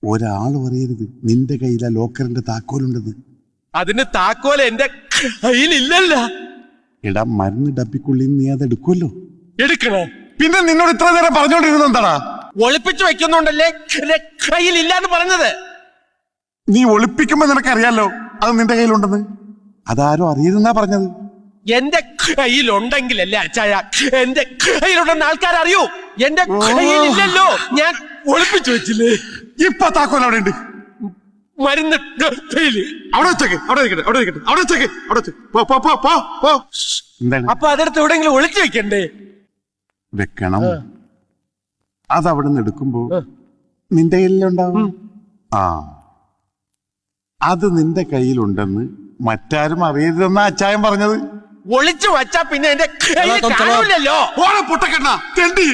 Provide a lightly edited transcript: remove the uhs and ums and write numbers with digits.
ഒരാൾ പറയരുത് നിന്റെ കയ്യിലാ ലോക്കറിന്റെ താക്കോലുണ്ടെന്ന്. അതിന് താക്കോൽ എന്റെ കയ്യിലില്ലല്ല. എടാ മരുന്ന് ഡപ്പിക്കുള്ളിൽ നീ അത് എടുക്കുമല്ലോ. എടുക്കണേ. പിന്നെ നിന്നോട് ഇത്ര നേരം പറഞ്ഞോണ്ടിരുന്നത് എന്താടാ? ഒളിപ്പിച്ചു വെക്കുന്നുണ്ടല്ലേ എന്റെ കയ്യിലില്ലാന്ന് പറഞ്ഞത്. നീ ഒളിപ്പിക്കുമ്പോ നിനക്കറിയാലോ അത് നിന്റെ കയ്യിലുണ്ടെന്ന്. അതാരോ അറിയരുതെന്നാ പറഞ്ഞത്. എന്റെ കയ്യിലുണ്ടെങ്കിലല്ലേ അച്ചായ എന്റെ കയ്യിലുണ്ടെന്ന് ആൾക്കാരറിയൂ. എന്റെ കയ്യിലില്ലല്ലോ, ഞാൻ ഒളിപ്പിച്ചു വെച്ചില്ലേ. ഇപ്പൊ താക്കോൽ അവിടെ ഉണ്ട്. മരുന്ന് കയ്യില്. അവിടെ വെച്ചേക്ക്, അവിടെ വെക്കട്ടെ, അവിടെ വെക്കട്ടെ, അവിടെ വെച്ചേക്ക്, അവിടെ വെച്ച്. എന്താണ്? അപ്പൊ അതെടുത്ത് എവിടെയെങ്കിലും ഒളിച്ചു വെക്കണ്ടേ? വെക്കണം. അതവിടെ നിന്ന് എടുക്കുമ്പോ നിന്റെ കയ്യിലുണ്ടാവും. ആ, അത് നിന്റെ കയ്യിലുണ്ടെന്ന് മറ്റാരും അറിയരുതെന്നാ അച്ചായൻ പറഞ്ഞത്. ഒളിച്ചു വച്ചാ പിന്നെ എന്റെ കയ്യിൽ കാണൂലല്ലോ. പൊട്ടക്കെണ്ണ തെണ്ടി.